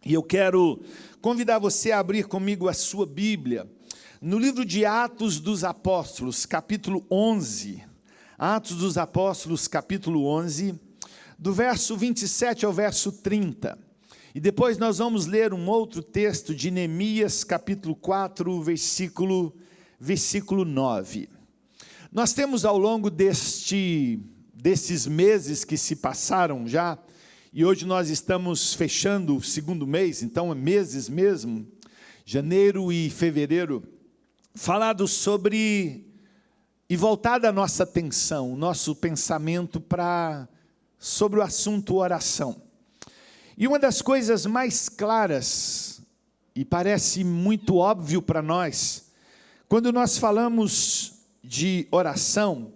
E eu quero convidar você a abrir comigo a sua Bíblia, no livro de Atos dos Apóstolos, capítulo 11. Atos dos Apóstolos, capítulo 11, do verso 27 ao verso 30. E depois nós vamos ler um outro texto de Neemias, capítulo 4, versículo 9. Nós temos ao longo desses meses que se passaram já, e hoje nós estamos fechando o segundo mês, então é meses mesmo, janeiro e fevereiro, falado sobre, e voltada a nossa atenção, o nosso pensamento sobre o assunto oração. E uma das coisas mais claras, e parece muito óbvio para nós, quando nós falamos de oração,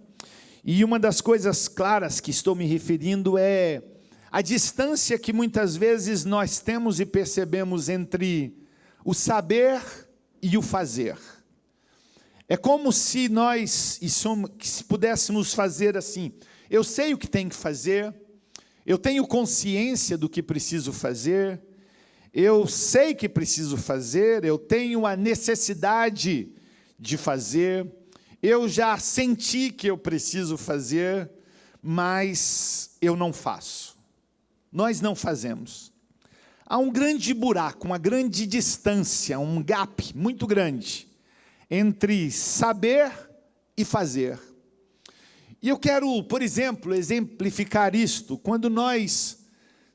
e uma das coisas claras que estou me referindo é a distância que muitas vezes nós temos e percebemos entre o saber e o fazer. É como se se pudéssemos fazer assim: eu sei o que tenho que fazer, eu tenho consciência do que preciso fazer, eu sei que preciso fazer, eu tenho a necessidade de fazer, eu já senti que eu preciso fazer, mas eu não faço. Nós não fazemos. Há um grande buraco, uma grande distância, um gap muito grande entre saber e fazer. E eu quero, por exemplo, exemplificar isto, quando nós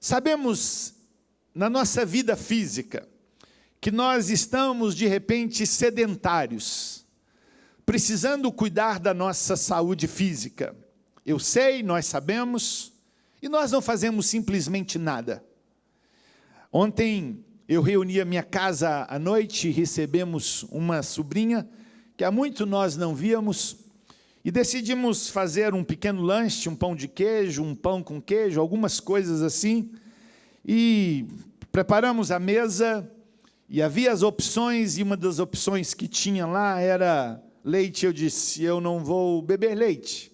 sabemos na nossa vida física que nós estamos de repente sedentários, precisando cuidar da nossa saúde física. Eu sei, nós sabemos, e nós não fazemos simplesmente nada. Ontem eu reuni a minha casa à noite e recebemos uma sobrinha que há muito nós não víamos, e decidimos fazer um pequeno lanche, um pão de queijo, um pão com queijo, algumas coisas assim, e preparamos a mesa, e havia as opções, e uma das opções que tinha lá era leite. Eu disse: eu não vou beber leite.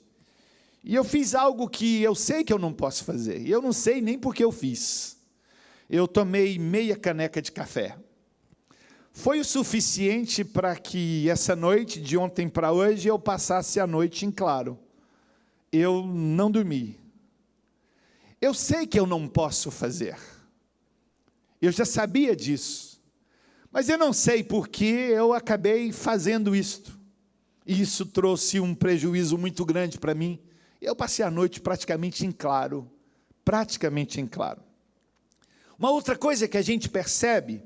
E eu fiz algo que eu sei que eu não posso fazer, e eu não sei nem porque eu fiz. Eu tomei meia caneca de café. Foi o suficiente para que essa noite, de ontem para hoje, eu passasse a noite em claro. Eu não dormi. Eu sei que eu não posso fazer. Eu já sabia disso. Mas eu não sei porque eu acabei fazendo isto. E isso trouxe um prejuízo muito grande para mim. Eu passei a noite praticamente em claro. Praticamente em claro. Uma outra coisa que a gente percebe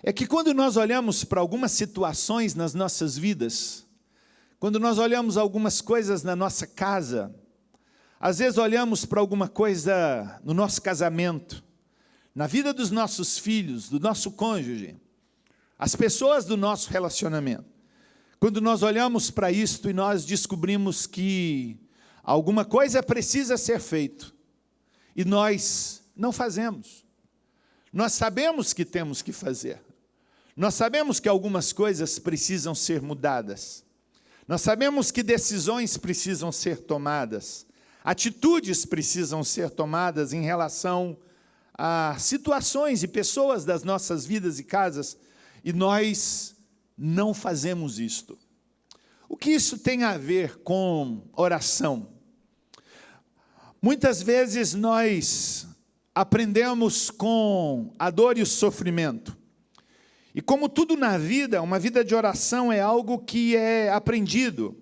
é que quando nós olhamos para algumas situações nas nossas vidas, quando nós olhamos algumas coisas na nossa casa, às vezes olhamos para alguma coisa no nosso casamento, na vida dos nossos filhos, do nosso cônjuge, as pessoas do nosso relacionamento. Quando nós olhamos para isto e nós descobrimos que alguma coisa precisa ser feita, e nós não fazemos. Nós sabemos que temos que fazer. Nós sabemos que algumas coisas precisam ser mudadas. Nós sabemos que decisões precisam ser tomadas. Atitudes precisam ser tomadas em relação a situações e pessoas das nossas vidas e casas. E nós não fazemos isto. O que isso tem a ver com oração? Muitas vezes nós aprendemos com a dor e o sofrimento. E como tudo na vida, uma vida de oração é algo que é aprendido.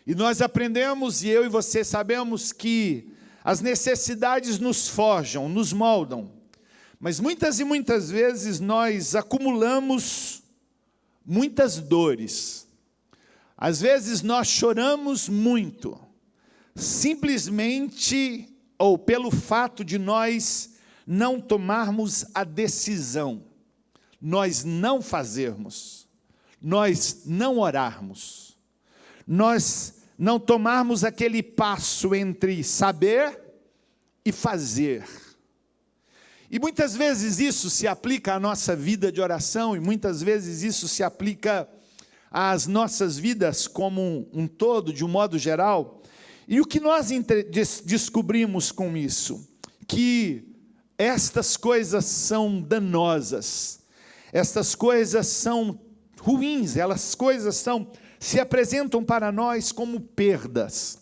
E nós aprendemos, e eu e você sabemos que as necessidades nos forjam, nos moldam. Mas muitas e muitas vezes nós acumulamos muitas dores. Às vezes nós choramos muito, simplesmente ou pelo fato de nós não tomarmos a decisão, nós não fazermos, nós não orarmos, nós não tomarmos aquele passo entre saber e fazer. E muitas vezes isso se aplica à nossa vida de oração, e muitas vezes isso se aplica às nossas vidas como um todo, de um modo geral. E o que nós descobrimos com isso? Que estas coisas são danosas, estas coisas são ruins, elas coisas se apresentam para nós como perdas.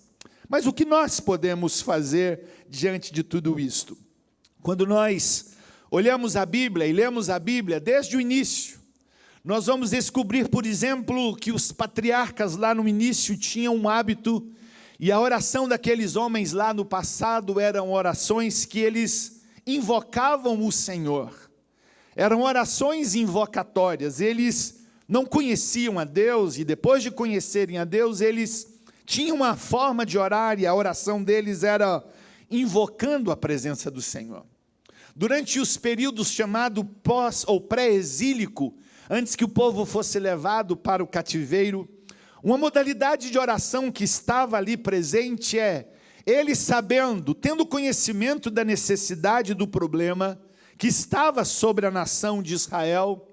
Mas o que nós podemos fazer diante de tudo isto? Quando nós olhamos a Bíblia e lemos a Bíblia desde o início, nós vamos descobrir, por exemplo, que os patriarcas lá no início tinham um hábito, e a oração daqueles homens lá no passado eram orações que eles invocavam o Senhor. Eram orações invocatórias, eles não conheciam a Deus, e depois de conhecerem a Deus, eles tinham uma forma de orar, e a oração deles era invocando a presença do Senhor. Durante os períodos chamado pós ou pré-exílico, antes que o povo fosse levado para o cativeiro, uma modalidade de oração que estava ali presente é, eles sabendo, tendo conhecimento da necessidade do problema que estava sobre a nação de Israel,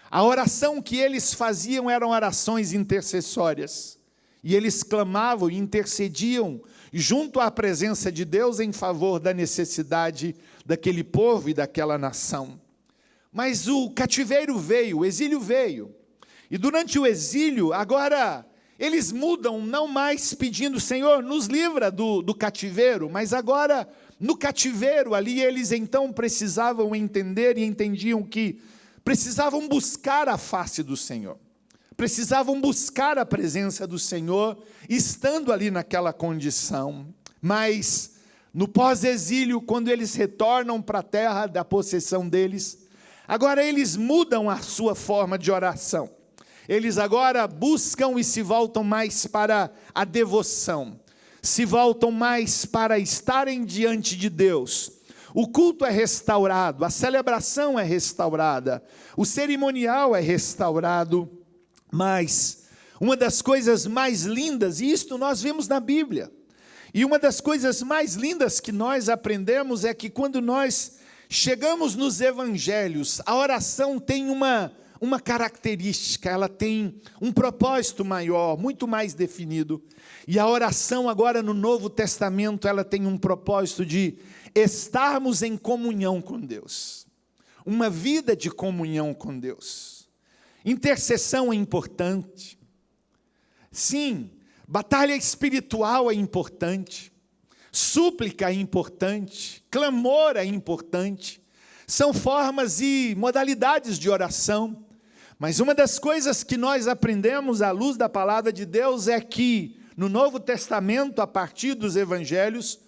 a oração que eles faziam eram orações intercessórias, e eles clamavam e intercediam junto à presença de Deus em favor da necessidade daquele povo e daquela nação. Mas o cativeiro veio, o exílio veio, e durante o exílio, agora, eles mudam, não mais pedindo, Senhor, nos livra do cativeiro, mas agora, no cativeiro ali, eles então precisavam entender e entendiam que precisavam buscar a face do Senhor, precisavam buscar a presença do Senhor, estando ali naquela condição. Mas, no pós-exílio, quando eles retornam para a terra da possessão deles, agora eles mudam a sua forma de oração. Eles agora buscam e se voltam mais para a devoção, se voltam mais para estarem diante de Deus. O culto é restaurado, a celebração é restaurada, o cerimonial é restaurado, mas uma das coisas mais lindas, e isto nós vemos na Bíblia, e uma das coisas mais lindas que nós aprendemos é que quando nós chegamos nos evangelhos, a oração tem uma característica, ela tem um propósito maior, muito mais definido, e a oração agora no Novo Testamento, ela tem um propósito de estarmos em comunhão com Deus, uma vida de comunhão com Deus. Intercessão é importante, sim, batalha espiritual é importante, súplica é importante, clamor é importante, são formas e modalidades de oração, mas uma das coisas que nós aprendemos à luz da palavra de Deus é que no Novo Testamento, a partir dos evangelhos,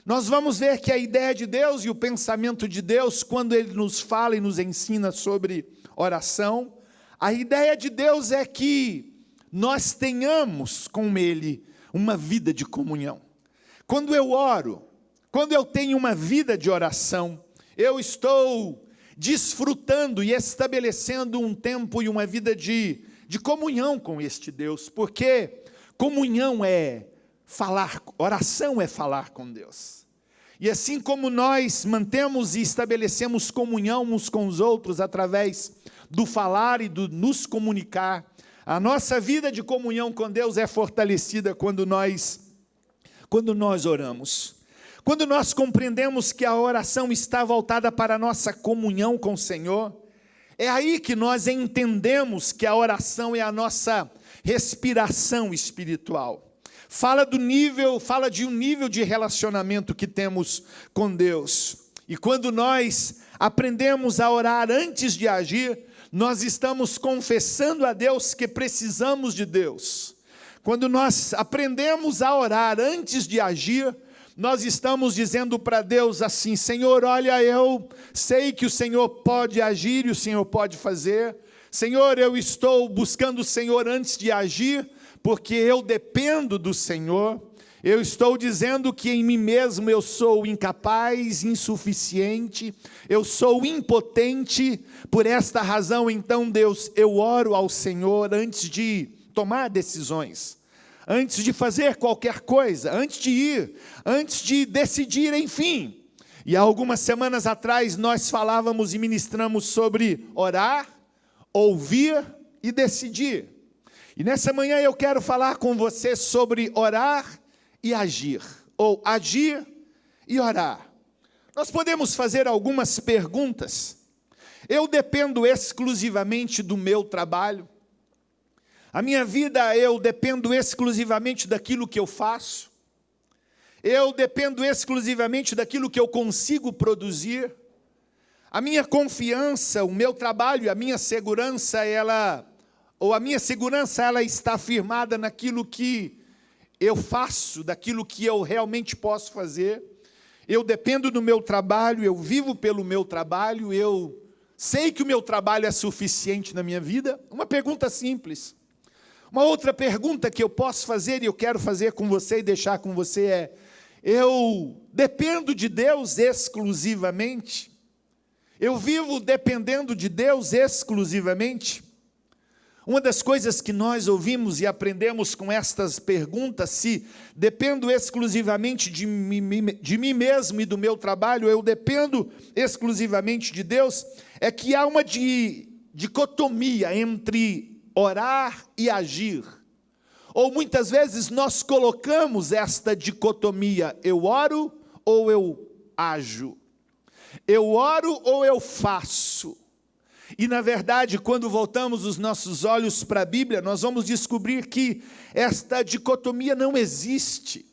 nós vamos ver que a ideia de Deus e o pensamento de Deus, quando Ele nos fala e nos ensina sobre oração, a ideia de Deus é que nós tenhamos com Ele uma vida de comunhão. Quando eu oro, quando eu tenho uma vida de oração, eu estou desfrutando e estabelecendo um tempo e uma vida de comunhão com este Deus, porque comunhão é falar, oração é falar com Deus. E assim como nós mantemos e estabelecemos comunhão uns com os outros através do falar e do nos comunicar, a nossa vida de comunhão com Deus é fortalecida quando nós oramos. Quando nós compreendemos que a oração está voltada para a nossa comunhão com o Senhor, é aí que nós entendemos que a oração é a nossa respiração espiritual. Fala de um nível de relacionamento que temos com Deus. E quando nós aprendemos a orar antes de agir, nós estamos confessando a Deus que precisamos de Deus. Quando nós aprendemos a orar antes de agir, nós estamos dizendo para Deus assim, Senhor, olha, eu sei que o Senhor pode agir e o Senhor pode fazer. Senhor, eu estou buscando o Senhor antes de agir, porque eu dependo do Senhor. Eu estou dizendo que em mim mesmo eu sou incapaz, insuficiente, eu sou impotente. Por esta razão, então, Deus, eu oro ao Senhor antes de tomar decisões, antes de fazer qualquer coisa, antes de ir, antes de decidir, enfim. E há algumas semanas atrás nós falávamos e ministramos sobre orar, ouvir e decidir. E nessa manhã eu quero falar com você sobre orar e agir, ou agir e orar. nós podemos fazer algumas perguntas. Eu dependo exclusivamente do meu trabalho? A minha vida, eu dependo exclusivamente daquilo que eu faço? Eu dependo exclusivamente daquilo que eu consigo produzir? A minha confiança, o meu trabalho, a minha segurança, ela está firmada naquilo que eu faço, daquilo que eu realmente posso fazer? Eu dependo do meu trabalho, eu vivo pelo meu trabalho, eu sei que o meu trabalho é suficiente na minha vida? Uma pergunta simples. Uma outra pergunta que eu posso fazer e eu quero fazer com você e deixar com você é: eu dependo de Deus exclusivamente? Eu vivo dependendo de Deus exclusivamente? Uma das coisas que nós ouvimos e aprendemos com estas perguntas, se dependo exclusivamente de mim mesmo e do meu trabalho, eu dependo exclusivamente de Deus, é que há uma dicotomia entre orar e agir. Ou muitas vezes nós colocamos esta dicotomia: eu oro ou eu ajo, eu oro ou eu faço. E na verdade, quando voltamos os nossos olhos para a Bíblia, nós vamos descobrir que esta dicotomia não existe.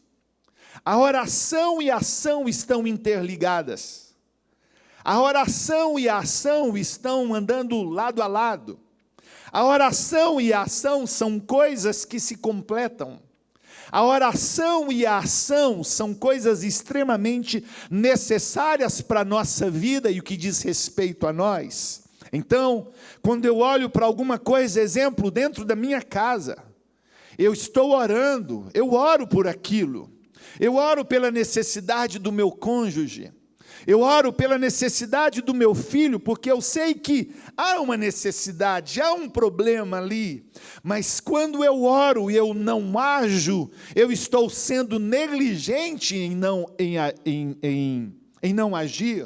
A oração e a ação estão interligadas. A oração e a ação estão andando lado a lado. A oração e a ação são coisas que se completam. A oração e a ação são coisas extremamente necessárias para a nossa vida e o que diz respeito a nós. Então, quando eu olho para alguma coisa, exemplo, dentro da minha casa, eu estou orando, eu oro por aquilo, eu oro pela necessidade do meu cônjuge, eu oro pela necessidade do meu filho, porque eu sei que há uma necessidade, há um problema ali, mas quando eu oro e eu não ajo, eu estou sendo negligente em não agir.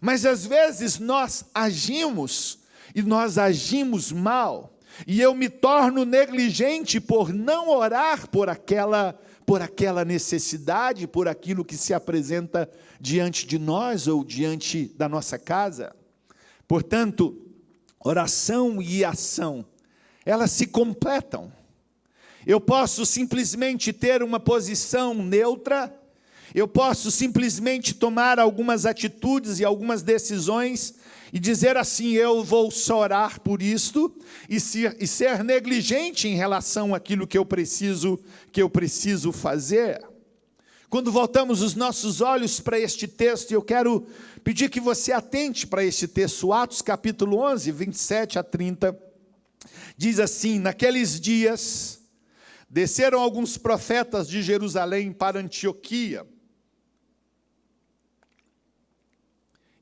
Mas às vezes nós agimos, e nós agimos mal, e eu me torno negligente por não orar por aquela necessidade, por aquilo que se apresenta diante de nós ou diante da nossa casa. Portanto, oração e ação, elas se completam. Eu posso simplesmente ter uma posição neutra, eu posso simplesmente tomar algumas atitudes e algumas decisões e dizer assim: eu vou só orar por isto, e ser negligente em relação àquilo que eu preciso fazer. Quando voltamos os nossos olhos para este texto, eu quero pedir que você atente para este texto, Atos capítulo 11, 27 a 30, diz assim: naqueles dias, desceram alguns profetas de Jerusalém para Antioquia,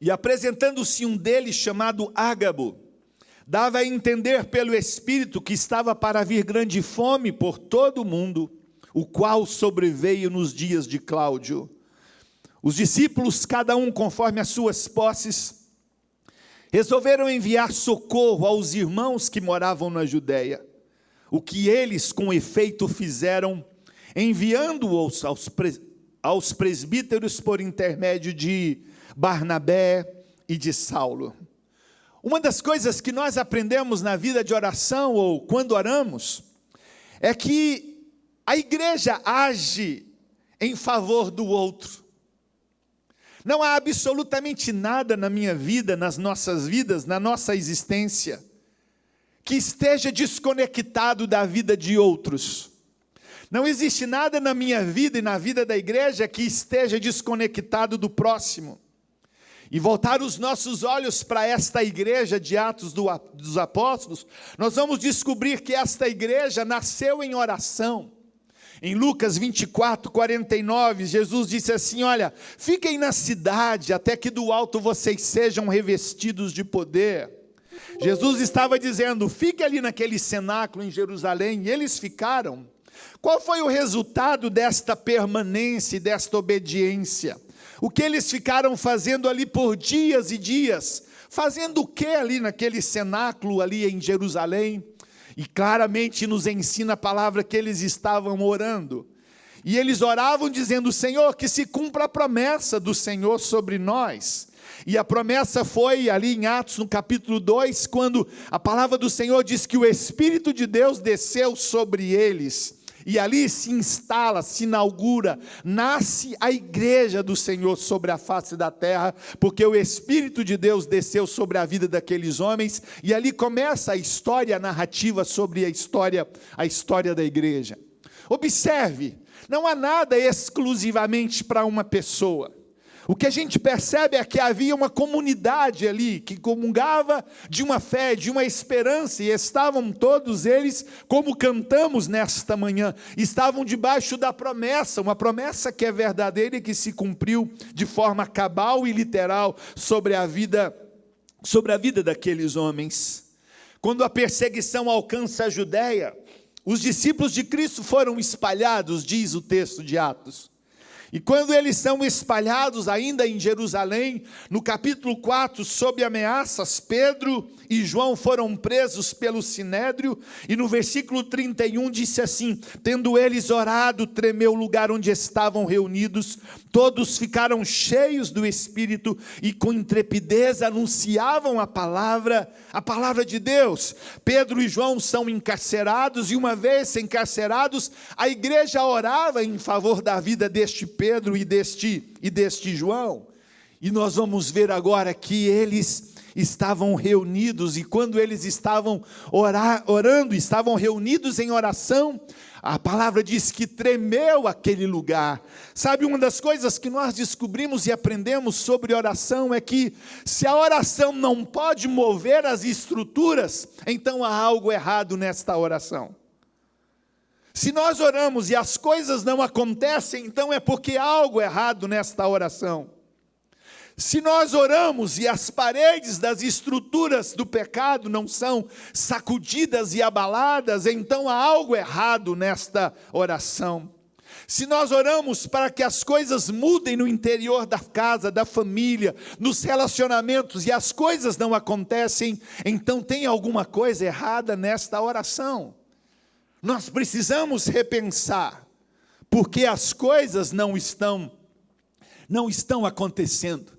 e apresentando-se um deles, chamado Ágabo, dava a entender pelo Espírito que estava para vir grande fome por todo o mundo, o qual sobreveio nos dias de Cláudio. Os discípulos, cada um conforme as suas posses, resolveram enviar socorro aos irmãos que moravam na Judéia, o que eles com efeito fizeram, enviando-os aos presbíteros por intermédio de Barnabé e de Saulo. Uma das coisas que nós aprendemos na vida de oração, ou quando oramos, é que a igreja age em favor do outro. Não há absolutamente nada na minha vida, nas nossas vidas, na nossa existência, que esteja desconectado da vida de outros. Não existe nada na minha vida e na vida da igreja que esteja desconectado do próximo. E voltar os nossos olhos para esta igreja de Atos dos Apóstolos, nós vamos descobrir que esta igreja nasceu em oração. Em Lucas 24, 49, Jesus disse assim: olha, fiquem na cidade até que do alto vocês sejam revestidos de poder. Jesus estava dizendo: fique ali naquele cenáculo em Jerusalém, e eles ficaram. Qual foi o resultado desta permanência e desta obediência? O que eles ficaram fazendo ali por dias e dias? Fazendo o que ali naquele cenáculo ali em Jerusalém? E claramente nos ensina a palavra que eles estavam orando. E eles oravam dizendo: Senhor, que se cumpra a promessa do Senhor sobre nós. E a promessa foi ali em Atos, no capítulo 2, quando a palavra do Senhor diz que o Espírito de Deus desceu sobre eles. E ali se instala, se inaugura, nasce a igreja do Senhor sobre a face da terra, porque o Espírito de Deus desceu sobre a vida daqueles homens, e ali começa a história, a narrativa sobre a história da igreja. Observe, não há nada exclusivamente para uma pessoa. O que a gente percebe é que havia uma comunidade ali, que comungava de uma fé, de uma esperança, e estavam todos eles, como cantamos nesta manhã, estavam debaixo da promessa, uma promessa que é verdadeira e que se cumpriu de forma cabal e literal sobre a vida daqueles homens. Quando a perseguição alcança a Judéia, os discípulos de Cristo foram espalhados, diz o texto de Atos. E quando eles são espalhados ainda em Jerusalém, no capítulo 4, sob ameaças, Pedro e João foram presos pelo Sinédrio, e no versículo 31 disse assim: tendo eles orado, tremeu o lugar onde estavam reunidos, todos ficaram cheios do Espírito e com intrepidez anunciavam a palavra de Deus. Pedro e João são encarcerados, e uma vez encarcerados, a igreja orava em favor da vida deste Pedro e deste João. E nós vamos ver agora que eles estavam reunidos, e quando eles estavam orando, estavam reunidos em oração, a palavra diz que tremeu aquele lugar. Sabe, uma das coisas que nós descobrimos e aprendemos sobre oração é que, se a oração não pode mover as estruturas, então há algo errado nesta oração. Se nós oramos e as coisas não acontecem, então é porque há algo errado nesta oração. Se nós oramos e as paredes das estruturas do pecado não são sacudidas e abaladas, então há algo errado nesta oração. Se nós oramos para que as coisas mudem no interior da casa, da família, nos relacionamentos, e as coisas não acontecem, então tem alguma coisa errada nesta oração. Nós precisamos repensar, porque as coisas não estão acontecendo.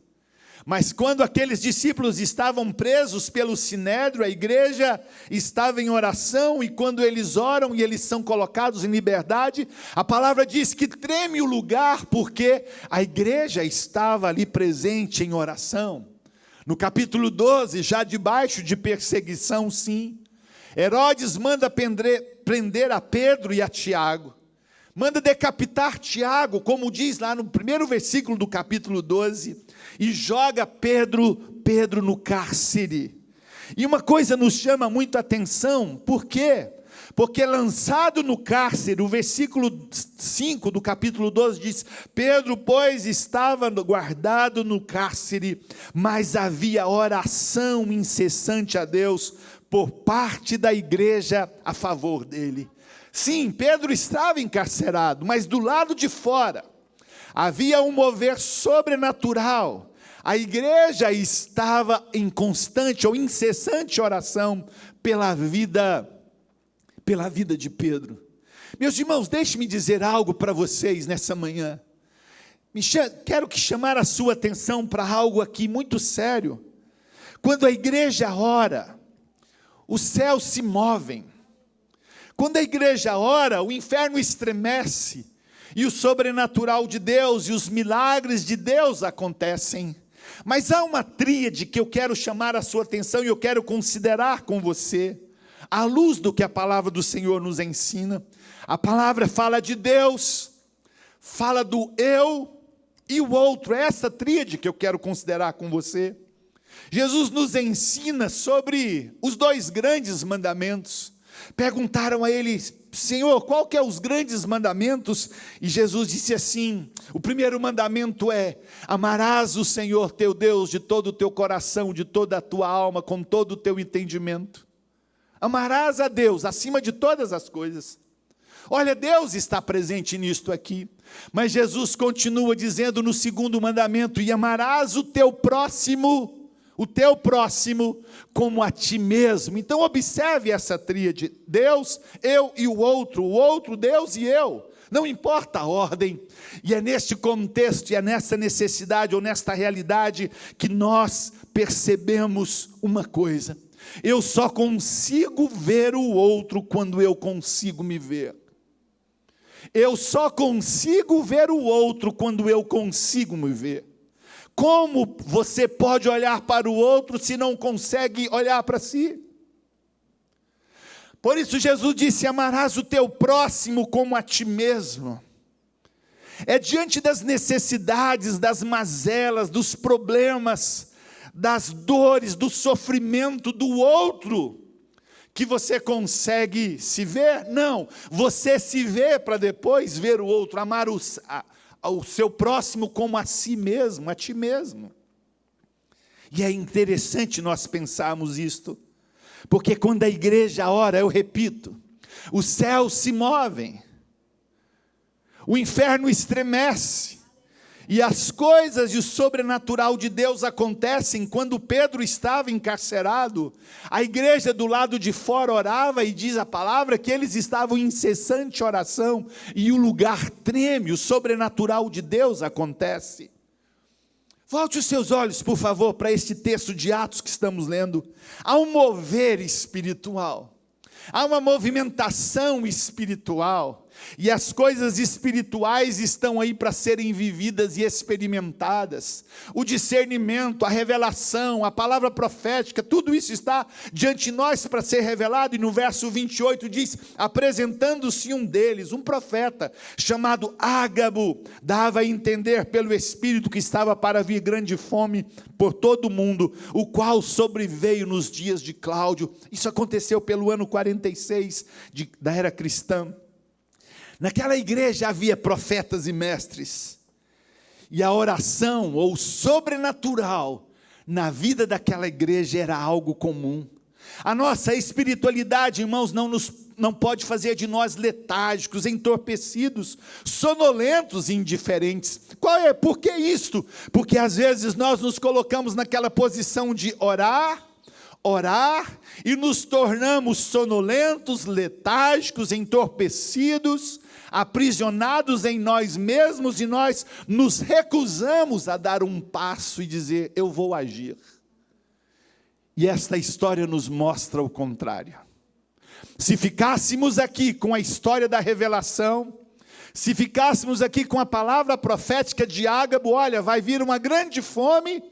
Mas quando aqueles discípulos estavam presos pelo Sinédrio, a igreja estava em oração, e quando eles oram e eles são colocados em liberdade, a palavra diz que treme o lugar, porque a igreja estava ali presente em oração. No capítulo 12, já debaixo de perseguição, sim, Herodes manda prender a Pedro e a Tiago, manda decapitar Tiago, como diz lá no primeiro versículo do capítulo 12, e joga Pedro no cárcere. E uma coisa nos chama muito a atenção, por quê? Porque lançado no cárcere, o versículo 5 do capítulo 12 diz: Pedro, pois, estava guardado no cárcere, mas havia oração incessante a Deus por parte da igreja a favor dele. Sim, Pedro estava encarcerado, mas do lado de fora havia um mover sobrenatural. A igreja estava em constante ou incessante oração pela vida de Pedro. Meus irmãos, deixe-me dizer algo para vocês nessa manhã. Quero chamar a sua atenção para algo aqui muito sério. Quando a igreja ora, os céus se movem. Quando a igreja ora, o inferno estremece, e o sobrenatural de Deus e os milagres de Deus acontecem. Mas há uma tríade que eu quero chamar a sua atenção e eu quero considerar com você, à luz do que a palavra do Senhor nos ensina. A palavra fala de Deus, fala do eu e o outro. É essa tríade que eu quero considerar com você. Jesus nos ensina sobre os dois grandes mandamentos. Perguntaram a ele: Senhor, qual que é os grandes mandamentos? E Jesus disse assim: o primeiro mandamento é: amarás o Senhor teu Deus de todo o teu coração, de toda a tua alma, com todo o teu entendimento. Amarás a Deus acima de todas as coisas. Olha, Deus está presente nisto aqui. Mas Jesus continua dizendo no segundo mandamento: e amarás o teu próximo como a ti mesmo. Então observe essa tríade: Deus, eu e o outro, Deus e eu. Não importa a ordem, e é neste contexto, e é nessa necessidade, ou nesta realidade, que nós percebemos uma coisa: eu só consigo ver o outro quando eu consigo me ver. Eu só consigo ver o outro quando eu consigo me ver. Como você pode olhar para o outro se não consegue olhar para si? Por isso Jesus disse: amarás o teu próximo como a ti mesmo. É diante das necessidades, das mazelas, dos problemas, das dores, do sofrimento do outro, que você consegue se ver? Não, você se vê para depois ver o outro, amar o seu próximo como a si mesmo, a ti mesmo. E é interessante nós pensarmos isto, porque quando a igreja ora, eu repito, os céus se movem, o inferno estremece, e as coisas e o sobrenatural de Deus acontecem. Quando Pedro estava encarcerado, a igreja do lado de fora orava, e diz a palavra que eles estavam em incessante oração, e o lugar treme, o sobrenatural de Deus acontece. Volte os seus olhos, por favor, para este texto de Atos que estamos lendo. Há um mover espiritual, há uma movimentação espiritual, e as coisas espirituais estão aí para serem vividas e experimentadas. O discernimento, a revelação, a palavra profética, tudo isso está diante de nós para ser revelado. E no verso 28 diz: apresentando-se um deles, um profeta, chamado Ágabo, dava a entender pelo Espírito que estava para vir grande fome por todo o mundo, o qual sobreveio nos dias de Cláudio. Isso aconteceu pelo ano 46 da era cristã. Naquela igreja havia profetas e mestres, e a oração, ou sobrenatural, na vida daquela igreja era algo comum. A nossa espiritualidade, irmãos, não pode fazer de nós letárgicos, entorpecidos, sonolentos e indiferentes. Por que isto? Porque às vezes nós nos colocamos naquela posição de orar, e nos tornamos sonolentos, letárgicos, entorpecidos, aprisionados em nós mesmos, e nós nos recusamos a dar um passo e dizer: eu vou agir. E esta história nos mostra o contrário. Se ficássemos aqui com a história da revelação, se ficássemos aqui com a palavra profética de Ágabo: olha, vai vir uma grande fome,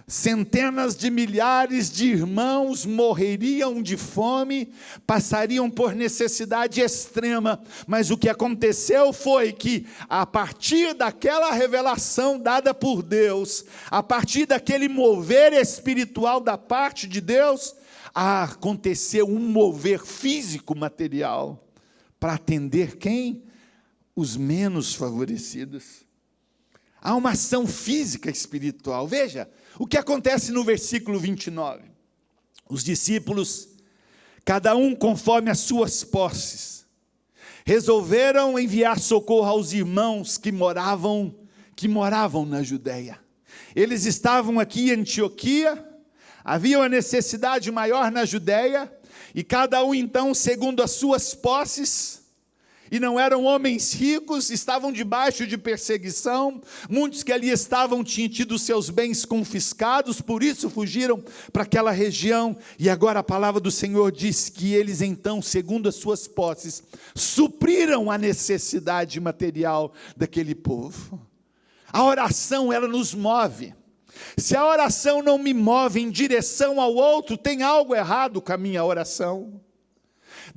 centenas de milhares de irmãos morreriam de fome, passariam por necessidade extrema. Mas o que aconteceu foi que, a partir daquela revelação dada por Deus, a partir daquele mover espiritual da parte de Deus, aconteceu um mover físico, material, para atender quem? Os menos favorecidos. Há uma ação física espiritual. Veja o que acontece no versículo 29. Os discípulos, cada um conforme as suas posses, resolveram enviar socorro aos irmãos que moravam na Judeia. Eles estavam aqui em Antioquia, havia uma necessidade maior na Judeia, e cada um então, segundo as suas posses, e não eram homens ricos, estavam debaixo de perseguição, muitos que ali estavam tinham tido seus bens confiscados, por isso fugiram para aquela região. E agora a palavra do Senhor diz que eles então, segundo as suas posses, supriram a necessidade material daquele povo. A oração, ela nos move. Se a oração não me move em direção ao outro, tem algo errado com a minha oração.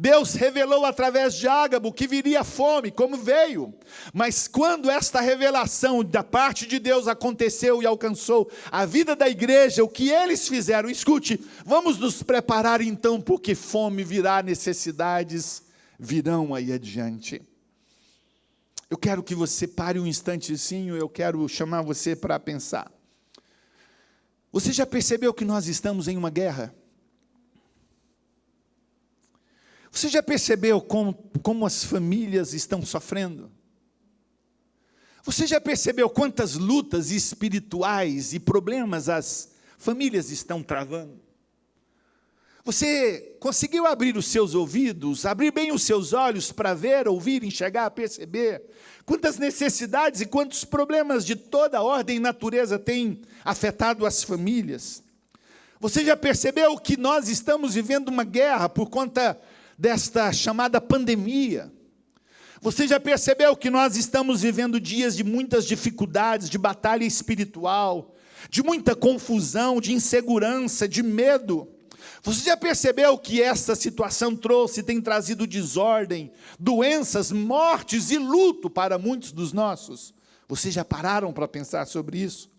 Deus revelou através de Ágabo que viria fome, como veio. Mas quando esta revelação da parte de Deus aconteceu e alcançou a vida da igreja, o que eles fizeram? Escute, vamos nos preparar então, porque fome virá, necessidades virão aí adiante. Eu quero que você pare um instantezinho, eu quero chamar você para pensar. Você já percebeu que nós estamos em uma guerra? Você já percebeu como as famílias estão sofrendo? Você já percebeu quantas lutas espirituais e problemas as famílias estão travando? Você conseguiu abrir os seus ouvidos, abrir bem os seus olhos para ver, ouvir, enxergar, perceber quantas necessidades e quantos problemas de toda ordem e natureza têm afetado as famílias? Você já percebeu que nós estamos vivendo uma guerra por conta desta chamada pandemia? Você já percebeu que nós estamos vivendo dias de muitas dificuldades, de batalha espiritual, de muita confusão, de insegurança, de medo? Você já percebeu que essa situação tem trazido desordem, doenças, mortes e luto para muitos dos nossos? Vocês já pararam para pensar sobre isso?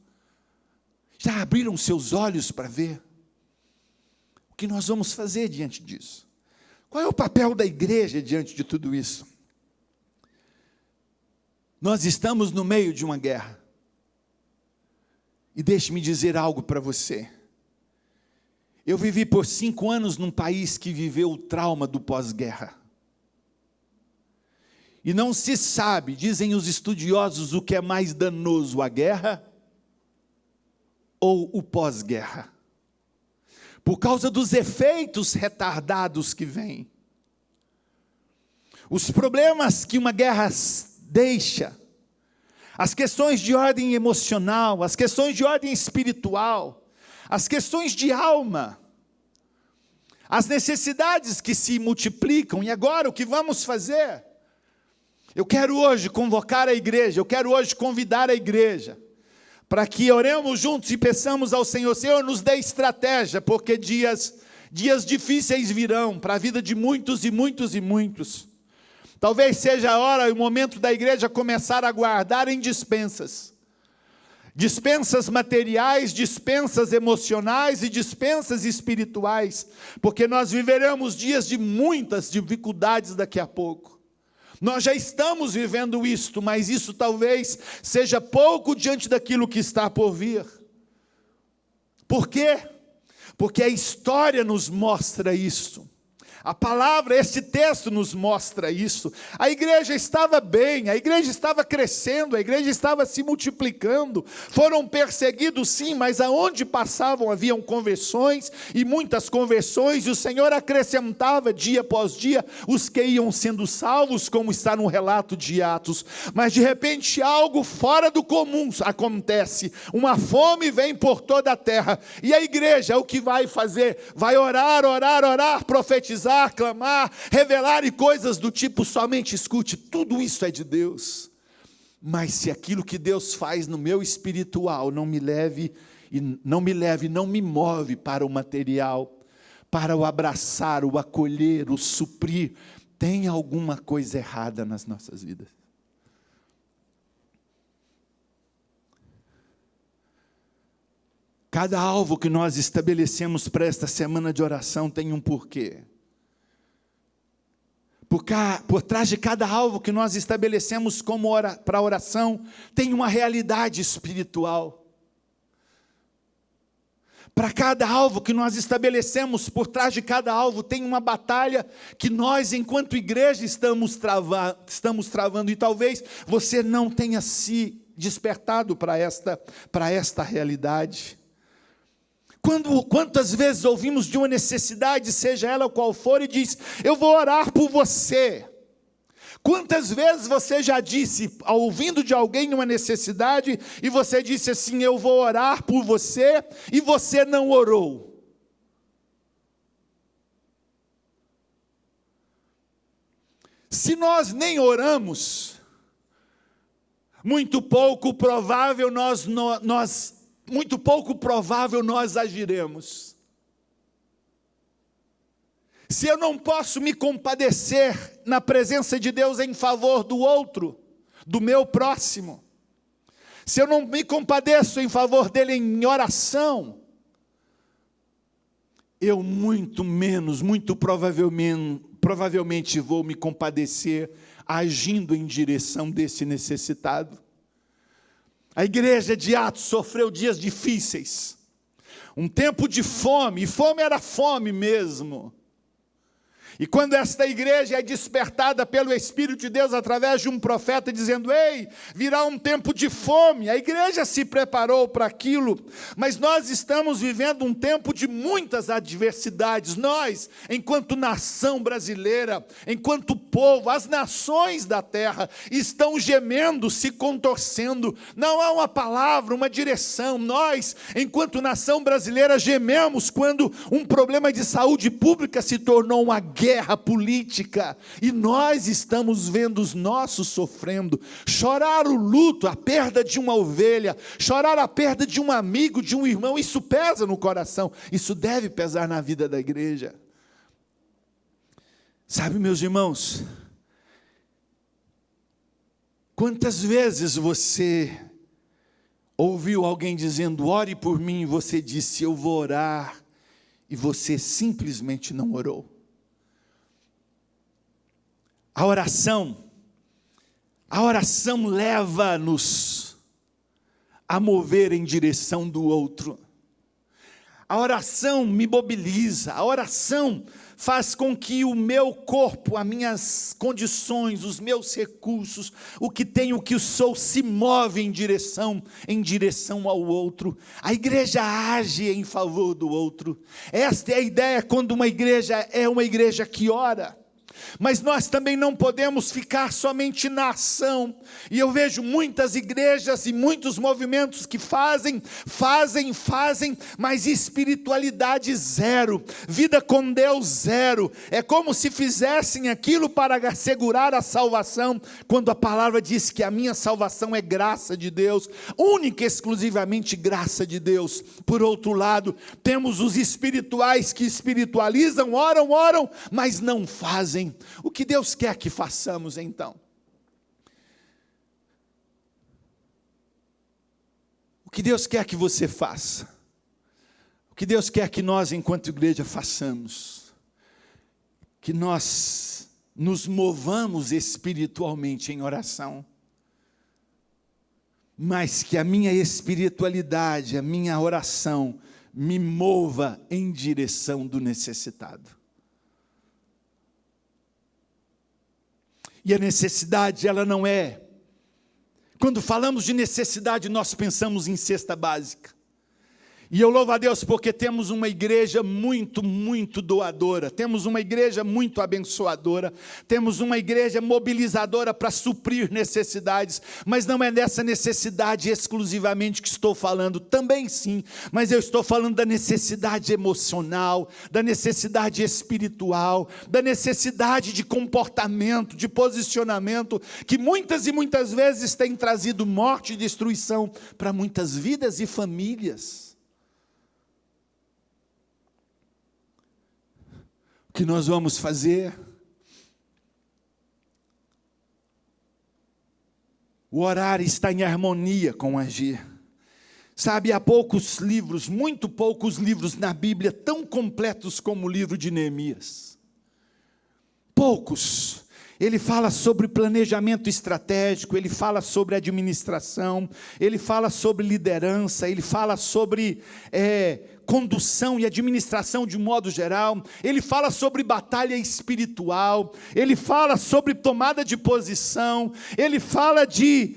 Já abriram seus olhos para ver? O que nós vamos fazer diante disso? Qual é o papel da igreja diante de tudo isso? Nós estamos no meio de uma guerra. E deixe-me dizer algo para você. Eu vivi por 5 anos num país que viveu o trauma do pós-guerra. E não se sabe, dizem os estudiosos, o que é mais danoso, a guerra ou o pós-guerra. Por causa dos efeitos retardados que vêm. Os problemas que uma guerra deixa, as questões de ordem emocional, as questões de ordem espiritual, as questões de alma, as necessidades que se multiplicam. E agora o que vamos fazer? Eu quero hoje convocar a igreja, eu quero hoje convidar a igreja, para que oremos juntos e peçamos ao Senhor: Senhor, nos dê estratégia, porque dias difíceis virão para a vida de muitos e muitos e muitos. Talvez seja a hora e o momento da igreja começar a guardar em dispensas materiais, dispensas emocionais e dispensas espirituais, porque nós viveremos dias de muitas dificuldades daqui a pouco. Nós já estamos vivendo isto, mas isso talvez seja pouco diante daquilo que está por vir. Por quê? Porque a história nos mostra isso. A palavra, este texto nos mostra isso. A igreja estava bem, a igreja estava crescendo, a igreja estava se multiplicando. Foram perseguidos sim, mas aonde passavam haviam conversões, e muitas conversões, e o Senhor acrescentava dia após dia os que iam sendo salvos, como está no relato de Atos. Mas de repente algo fora do comum acontece, uma fome vem por toda a terra, e a igreja o que vai fazer? Vai orar, profetizar, clamar, revelar e coisas do tipo. Somente escute, tudo isso é de Deus. Mas se aquilo que Deus faz no meu espiritual não me move para o material, para o abraçar, o acolher, o suprir, tem alguma coisa errada nas nossas vidas. Cada alvo que nós estabelecemos para esta semana de oração tem um porquê. Por trás de cada alvo que nós estabelecemos para a oração, tem uma realidade espiritual. Para cada alvo que nós estabelecemos, por trás de cada alvo, tem uma batalha que nós, enquanto igreja, estamos travando. E talvez você não tenha se despertado para esta realidade. Quantas vezes ouvimos de uma necessidade, seja ela qual for, e diz: eu vou orar por você. Quantas vezes você já disse, ouvindo de alguém uma necessidade, e você disse assim: eu vou orar por você, e você não orou? Se nós nem oramos, muito pouco provável nós agiremos. Se eu não posso me compadecer na presença de Deus em favor do outro, do meu próximo, se eu não me compadeço em favor dele em oração, eu muito provavelmente vou me compadecer agindo em direção desse necessitado. A igreja de Atos sofreu dias difíceis, um tempo de fome, e fome era fome mesmo. E quando esta igreja é despertada pelo Espírito de Deus através de um profeta dizendo: ei, virá um tempo de fome, a igreja se preparou para aquilo, mas nós estamos vivendo um tempo de muitas adversidades. Nós, enquanto nação brasileira, enquanto povo, as nações da terra estão gemendo, se contorcendo, não há uma palavra, uma direção. Nós, enquanto nação brasileira, gememos quando um problema de saúde pública se tornou uma guerra política, e nós estamos vendo os nossos sofrendo, chorar o luto, a perda de uma ovelha, chorar a perda de um amigo, de um irmão, isso pesa no coração, isso deve pesar na vida da igreja. Sabe, meus irmãos, quantas vezes você ouviu alguém dizendo: ore por mim, e você disse: eu vou orar, e você simplesmente não orou? A oração leva-nos a mover em direção do outro. A oração me mobiliza, a oração faz com que o meu corpo, as minhas condições, os meus recursos, o que tenho, o que sou, se move em direção ao outro. A igreja age em favor do outro. Esta é a ideia quando uma igreja é uma igreja que ora. Mas nós também não podemos ficar somente na ação, e eu vejo muitas igrejas e muitos movimentos que fazem, mas espiritualidade zero, vida com Deus zero, é como se fizessem aquilo para assegurar a salvação, quando a palavra diz que a minha salvação é graça de Deus, única e exclusivamente graça de Deus. Por outro lado, temos os espirituais que espiritualizam, oram, mas não fazem. O que Deus quer que façamos então? O que Deus quer que você faça? O que Deus quer que nós, enquanto igreja, façamos? Que nós nos movamos espiritualmente em oração, mas que a minha espiritualidade, a minha oração, me mova em direção do necessitado. E a necessidade, ela não é... Quando falamos de necessidade, nós pensamos em cesta básica. E eu louvo a Deus porque temos uma igreja muito doadora, temos uma igreja muito abençoadora, temos uma igreja mobilizadora para suprir necessidades, mas não é dessa necessidade exclusivamente que estou falando, também sim, mas eu estou falando da necessidade emocional, da necessidade espiritual, da necessidade de comportamento, de posicionamento, que muitas e muitas vezes tem trazido morte e destruição para muitas vidas e famílias. O que nós vamos fazer? O orar está em harmonia com o agir. Sabe, há poucos livros, muito poucos livros na Bíblia tão completos como o livro de Neemias. Poucos. Ele fala sobre planejamento estratégico, ele fala sobre administração, ele fala sobre liderança, ele fala sobre condução e administração de modo geral, ele fala sobre batalha espiritual, ele fala sobre tomada de posição, ele fala de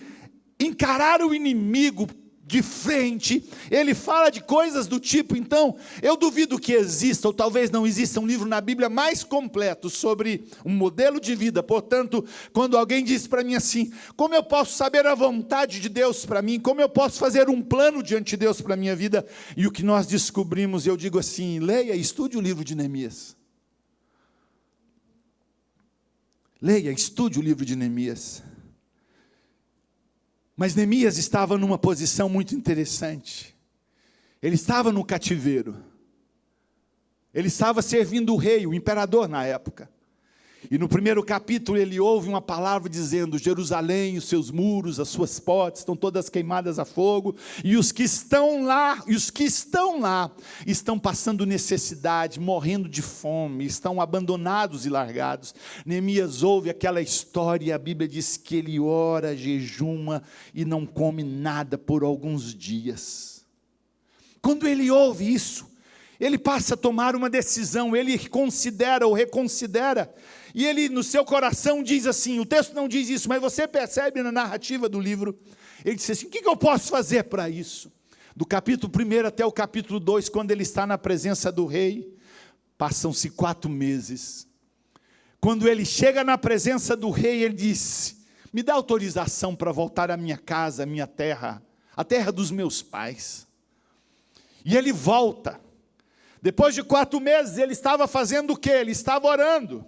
encarar o inimigo de frente, ele fala de coisas do tipo. Então, eu duvido que exista, ou talvez não exista um livro na Bíblia mais completo sobre um modelo de vida. Portanto, quando alguém diz para mim assim, como eu posso saber a vontade de Deus para mim, como eu posso fazer um plano diante de Deus para a minha vida, e o que nós descobrimos, eu digo assim, leia, estude o livro de Neemias. Leia, estude o livro de Neemias. Mas Neemias estava numa posição muito interessante. Ele estava no cativeiro. Ele estava servindo o rei, o imperador na época. E no primeiro capítulo ele ouve uma palavra dizendo: Jerusalém, os seus muros, as suas portas estão todas queimadas a fogo, e os que estão lá, estão passando necessidade, morrendo de fome, estão abandonados e largados. Neemias ouve aquela história e a Bíblia diz que ele ora, jejuma e não come nada por alguns dias. Quando ele ouve isso, ele passa a tomar uma decisão, ele considera ou reconsidera, e ele no seu coração diz assim, o texto não diz isso, mas você percebe na narrativa do livro, ele diz assim, o que eu posso fazer para isso? Do capítulo 1 até o capítulo 2, quando ele está na presença do rei, passam-se 4 meses, quando ele chega na presença do rei, ele diz, me dá autorização para voltar à minha casa, à minha terra, a terra dos meus pais, e ele volta. Depois de 4 meses, ele estava fazendo o quê? Ele estava orando,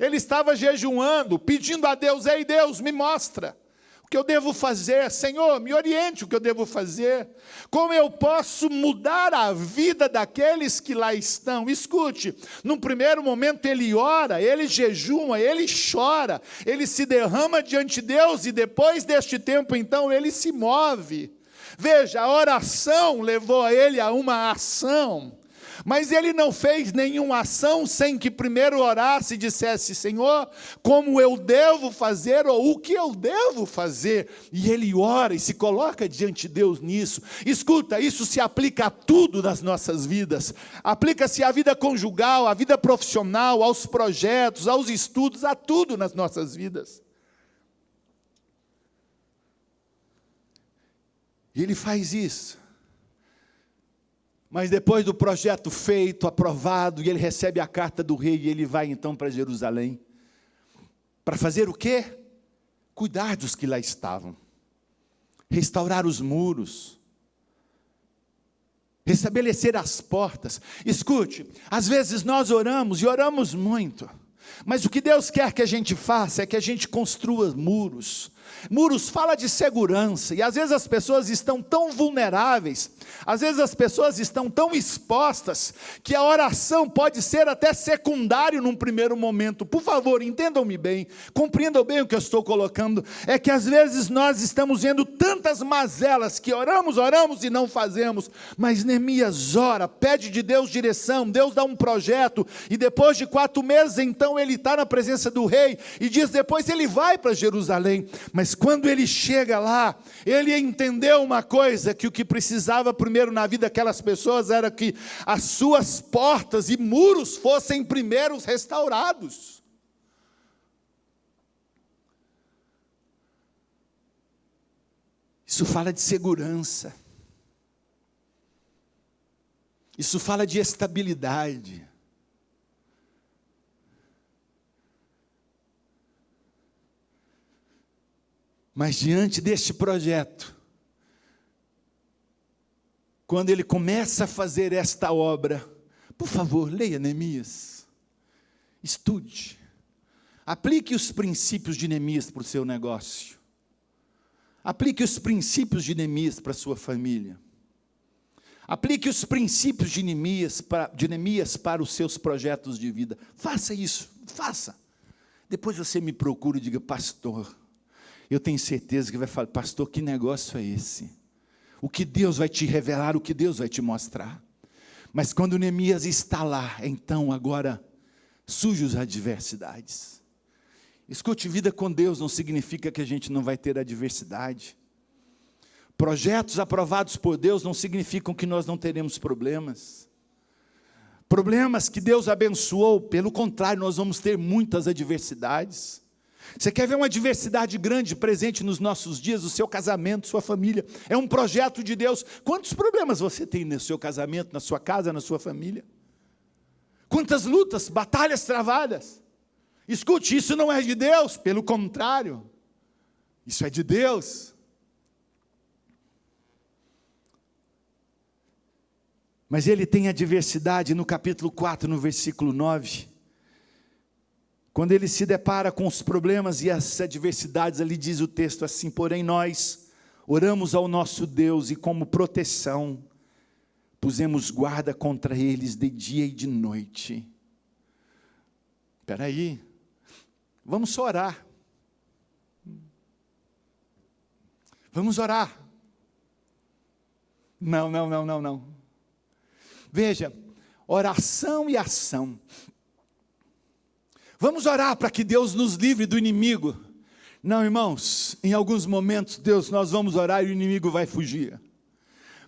ele estava jejuando, pedindo a Deus, ei Deus, me mostra o que eu devo fazer, Senhor, me oriente o que eu devo fazer, como eu posso mudar a vida daqueles que lá estão. Escute, num primeiro momento ele ora, ele jejuma, ele chora, ele se derrama diante de Deus, e depois deste tempo então ele se move. Veja, a oração levou ele a uma ação, mas ele não fez nenhuma ação sem que primeiro orasse e dissesse, Senhor, como eu devo fazer, ou o que eu devo fazer? E ele ora e se coloca diante de Deus nisso. Escuta, isso se aplica a tudo nas nossas vidas, aplica-se à vida conjugal, à vida profissional, aos projetos, aos estudos, a tudo nas nossas vidas. E ele faz isso. Mas depois do projeto feito, aprovado, e ele recebe a carta do rei, e ele vai então para Jerusalém. Para fazer o quê? Cuidar dos que lá estavam. Restaurar os muros. Restabelecer as portas. Escute, às vezes nós oramos, e oramos muito. Mas o que Deus quer que a gente faça é que a gente construa muros. Muros fala de segurança, e às vezes as pessoas estão tão vulneráveis, às vezes as pessoas estão tão expostas, que a oração pode ser até secundário num primeiro momento. Por favor, entendam-me bem, compreendam bem o que eu estou colocando, é que às vezes nós estamos vendo tantas mazelas, que oramos e não fazemos, mas Neemias ora, pede de Deus direção, Deus dá um projeto, e depois de 4 meses, então ele está na presença do rei, e diz depois ele vai para Jerusalém, mas quando ele chega lá, ele entendeu uma coisa, que o que precisava primeiro na vida daquelas pessoas, era que as suas portas e muros fossem primeiro restaurados. Isso fala de segurança, isso fala de estabilidade. Mas diante deste projeto, quando ele começa a fazer esta obra, por favor, leia Neemias, estude, aplique os princípios de Neemias para o seu negócio, aplique os princípios de Neemias para a sua família, aplique os princípios de Neemias para os seus projetos de vida. Faça isso, faça. Depois você me procura e diga, pastor, eu tenho certeza que vai falar, pastor, que negócio é esse? O que Deus vai te revelar, o que Deus vai te mostrar. Mas quando Neemias está lá, então agora surgem as adversidades. Escute, vida com Deus não significa que a gente não vai ter adversidade. Projetos aprovados por Deus não significam que nós não teremos problemas. Problemas que Deus abençoou, pelo contrário, nós vamos ter muitas adversidades. Você quer ver uma diversidade grande presente nos nossos dias, o seu casamento, sua família, é um projeto de Deus. Quantos problemas você tem no seu casamento, na sua casa, na sua família? Quantas lutas, batalhas travadas? Escute, isso não é de Deus, pelo contrário, isso é de Deus. Mas ele tem a diversidade no capítulo 4, no versículo 9, quando ele se depara com os problemas e as adversidades, ali diz o texto assim, porém nós oramos ao nosso Deus e como proteção, pusemos guarda contra eles de dia e de noite. Espera aí, vamos só orar. Vamos orar. Não. Veja, oração e ação. Vamos orar para que Deus nos livre do inimigo. Não, irmãos, em alguns momentos, nós vamos orar e o inimigo vai fugir.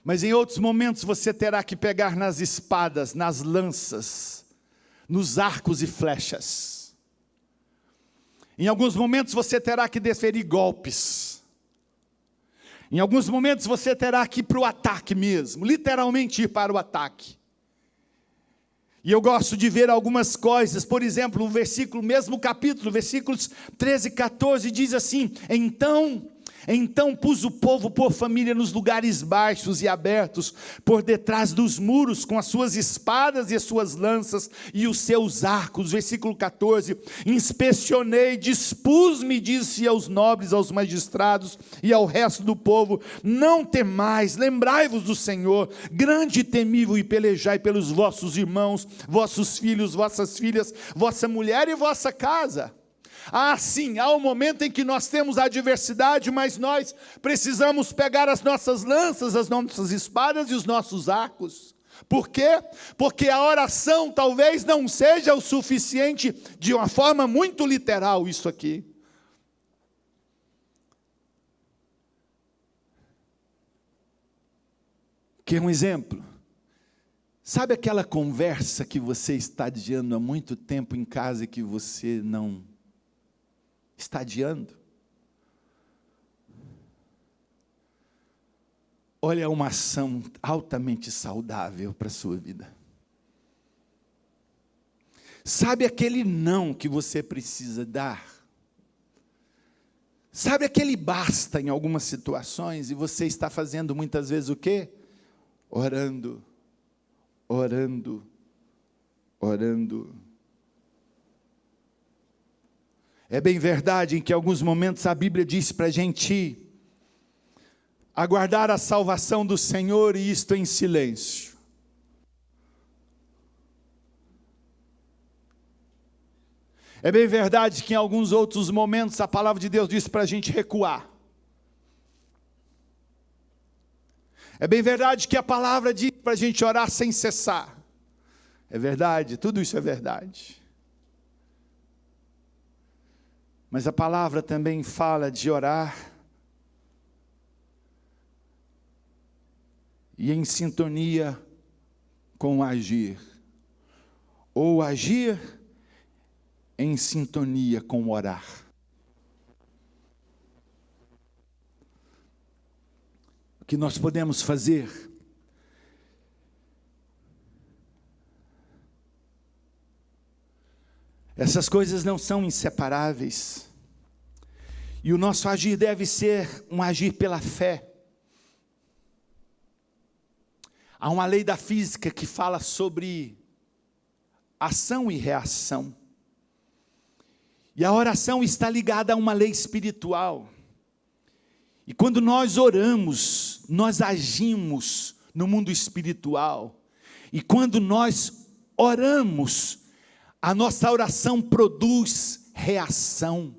Mas em outros momentos você terá que pegar nas espadas, nas lanças, nos arcos e flechas. Em alguns momentos você terá que desferir golpes. Em alguns momentos você terá que ir para o ataque mesmo, literalmente ir para o ataque. E eu gosto de ver algumas coisas, por exemplo, o versículo, mesmo capítulo, versículos 13 e 14, diz assim: Então pus o povo por família nos lugares baixos e abertos, por detrás dos muros, com as suas espadas e as suas lanças e os seus arcos. Versículo 14, inspecionei, dispus-me, disse aos nobres, aos magistrados e ao resto do povo: não temais, lembrai-vos do Senhor, grande e temível, e pelejai pelos vossos irmãos, vossos filhos, vossas filhas, vossa mulher e vossa casa. Ah, sim, há um momento em que nós temos a adversidade, mas nós precisamos pegar as nossas lanças, as nossas espadas e os nossos arcos. Por quê? Porque a oração talvez não seja o suficiente, de uma forma muito literal isso aqui. Quer um exemplo? Sabe aquela conversa que você está adiando há muito tempo em casa e que você não está adiando? Olha, é uma ação altamente saudável para a sua vida. Sabe aquele não que você precisa dar? Sabe aquele basta em algumas situações e você está fazendo muitas vezes o quê? Orando, orando, orando. É bem verdade em que em alguns momentos a Bíblia diz para a gente aguardar a salvação do Senhor, e isto em silêncio. É bem verdade que em alguns outros momentos a palavra de Deus diz para a gente recuar. É bem verdade que a palavra diz para a gente orar sem cessar. É verdade, tudo isso é verdade. Mas a palavra também fala de orar e em sintonia com o agir, ou agir em sintonia com o orar. O que nós podemos fazer essas coisas não são inseparáveis. E o nosso agir deve ser um agir pela fé. Há uma lei da física que fala sobre ação e reação. E a oração está ligada a uma lei espiritual. E quando nós oramos, nós agimos no mundo espiritual. E quando nós oramos, a nossa oração produz reação.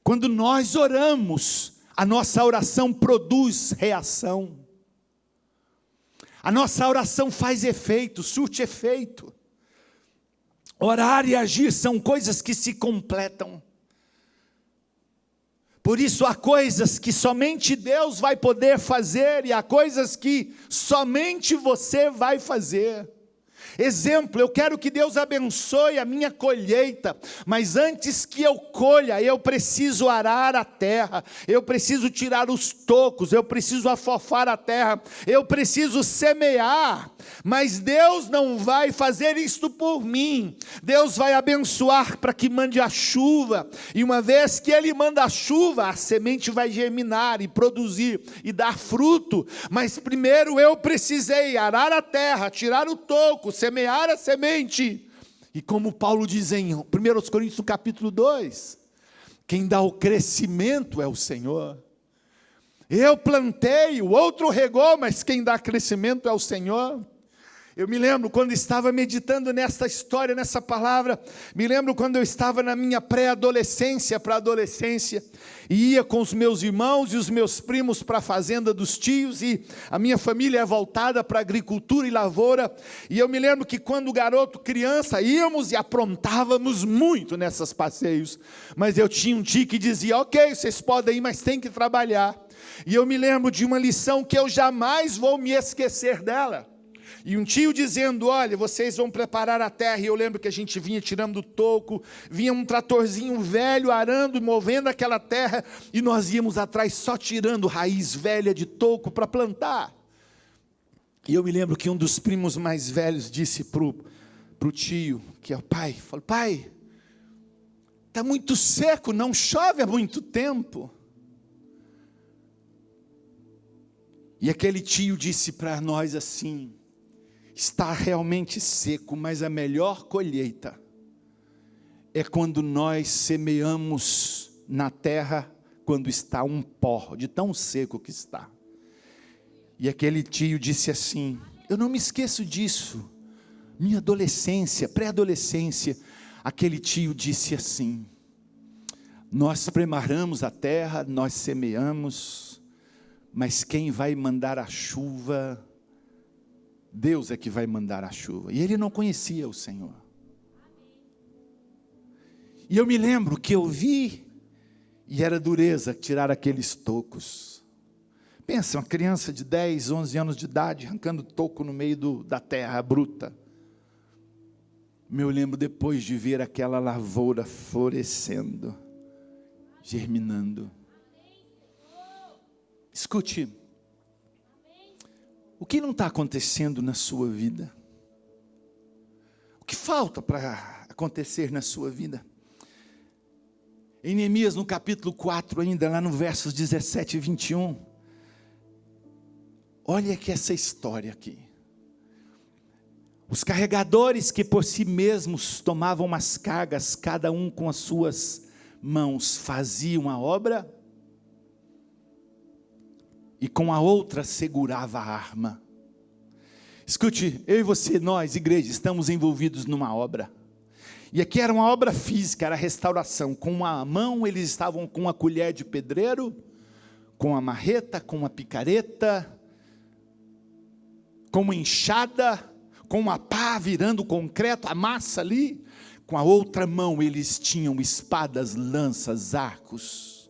Quando nós oramos, a nossa oração produz reação. A nossa oração faz efeito, surte efeito. Orar e agir são coisas que se completam. Por isso há coisas que somente Deus vai poder fazer e há coisas que somente você vai fazer. Exemplo, eu quero que Deus abençoe a minha colheita, mas antes que eu colha, eu preciso arar a terra, eu preciso tirar os tocos, eu preciso afofar a terra, eu preciso semear, mas Deus não vai fazer isto por mim. Deus vai abençoar para que mande a chuva, e uma vez que Ele manda a chuva, a semente vai germinar e produzir e dar fruto, mas primeiro eu precisei arar a terra, tirar o toco, semear a semente. E como Paulo diz em 1 Coríntios capítulo 2, quem dá o crescimento é o Senhor. Eu plantei, o outro regou, mas quem dá crescimento é o Senhor. Eu me lembro quando estava meditando nessa história, nessa palavra, me lembro quando eu estava na minha pré-adolescência para a adolescência, e ia com os meus irmãos e os meus primos para a fazenda dos tios, e a minha família é voltada para agricultura e lavoura, e eu me lembro que quando garoto, criança, íamos e aprontávamos muito nessas passeios, mas eu tinha um tio que dizia: ok, vocês podem ir, mas tem que trabalhar. E eu me lembro de uma lição que eu jamais vou me esquecer dela. E um tio dizendo, olha, vocês vão preparar a terra. E eu lembro que a gente vinha tirando o toco, vinha um tratorzinho velho arando e movendo aquela terra, e nós íamos atrás só tirando raiz velha de toco para plantar. E eu me lembro que um dos primos mais velhos disse pro tio, que é o pai, falou, pai, está muito seco, não chove há muito tempo. E aquele tio disse para nós assim, está realmente seco, mas a melhor colheita é quando nós semeamos na terra, quando está um pó, de tão seco que está. E aquele tio disse assim, eu não me esqueço disso, minha adolescência, pré-adolescência, aquele tio disse assim, nós preparamos a terra, nós semeamos, mas quem vai mandar a chuva, Deus é que vai mandar a chuva. E ele não conhecia o Senhor. E eu me lembro que eu vi, e era dureza tirar aqueles tocos. Pensa, uma criança de 10, 11 anos de idade, arrancando toco no meio da terra bruta. Eu lembro depois de ver aquela lavoura florescendo, germinando. Escute, o que não está acontecendo na sua vida? O que falta para acontecer na sua vida? Em Neemias, no capítulo 4 ainda, lá no versos 17 e 21, olha que essa história aqui. Os carregadores que por si mesmos tomavam as cargas, cada um com as suas mãos, faziam a obra, e com a outra segurava a arma. Escute, eu e você, nós, igreja, estamos envolvidos numa obra. E aqui era uma obra física, era a restauração. Com uma mão eles estavam com a colher de pedreiro, com a marreta, com a picareta, com uma enxada, com uma pá virando concreto, a massa ali. Com a outra mão eles tinham espadas, lanças, arcos.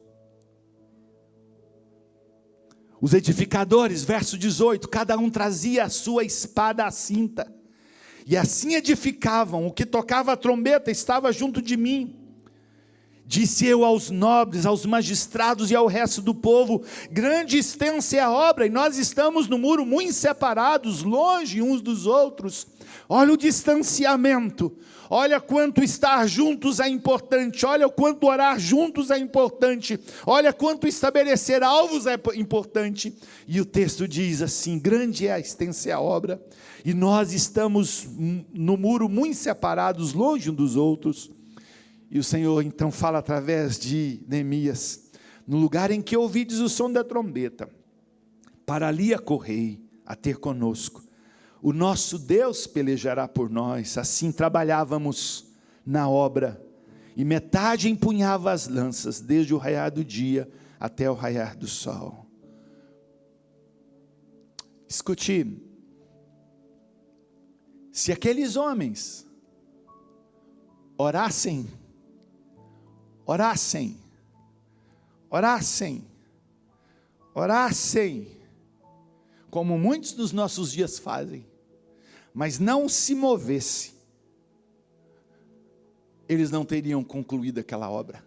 Os edificadores, verso 18, cada um trazia a sua espada à cinta, e assim edificavam. O que tocava a trombeta estava junto de mim. Disse eu aos nobres, aos magistrados e ao resto do povo, grande e extensa é a obra, e nós estamos no muro muito separados, longe uns dos outros. Olha o distanciamento, olha quanto estar juntos é importante, olha o quanto orar juntos é importante, olha quanto estabelecer alvos é importante. E o texto diz assim, grande é a extensa a obra, e nós estamos no muro muito separados, longe uns dos outros. E o Senhor então fala através de Neemias, no lugar em que ouvides o som da trombeta, para ali acorrei a ter conosco, o nosso Deus pelejará por nós. Assim trabalhávamos na obra, e metade empunhava as lanças, desde o raiar do dia até o raiar do sol. Escute, se aqueles homens orassem, como muitos dos nossos dias fazem, mas não se movesse, eles não teriam concluído aquela obra.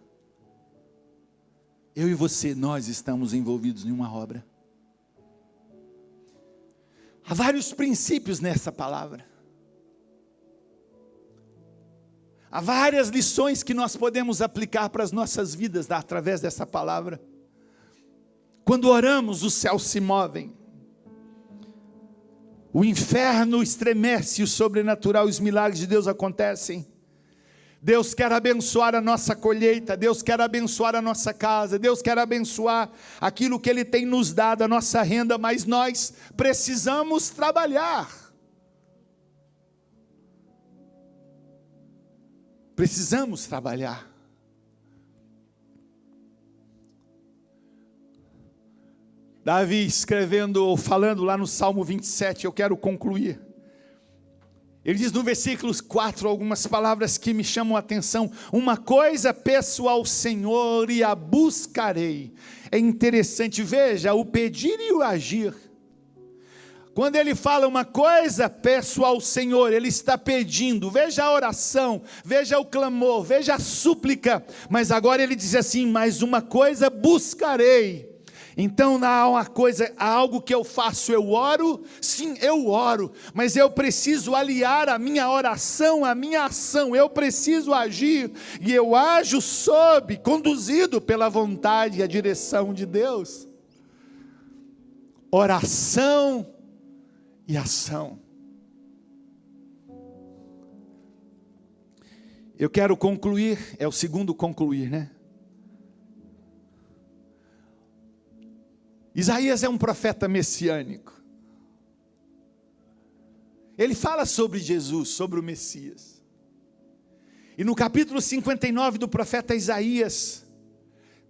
Eu e você, nós estamos envolvidos em uma obra. Há vários princípios nessa palavra. Há várias lições que nós podemos aplicar para as nossas vidas através dessa palavra. Quando oramos, os céus se movem. O inferno estremece, o sobrenatural, os milagres de Deus acontecem. Deus quer abençoar a nossa colheita, Deus quer abençoar a nossa casa, Deus quer abençoar aquilo que Ele tem nos dado, a nossa renda, mas nós precisamos trabalhar. Precisamos trabalhar. Davi escrevendo ou falando lá no Salmo 27, eu quero concluir. Ele diz no versículo 4 algumas palavras que me chamam a atenção. Uma coisa peço ao Senhor e a buscarei. É interessante, veja, o pedir e o agir. Quando ele fala uma coisa, peço ao Senhor, ele está pedindo. Veja a oração, veja o clamor, veja a súplica. Mas agora ele diz assim, mas uma coisa buscarei. Então há uma coisa, há algo que eu faço, eu oro, sim, eu oro, mas eu preciso aliar a minha oração, a minha ação, eu preciso agir, e eu ajo conduzido pela vontade e a direção de Deus. Oração e ação. Eu quero concluir, é o segundo concluir, né? Isaías é um profeta messiânico. Ele fala sobre Jesus, sobre o Messias. E no capítulo 59 do profeta Isaías,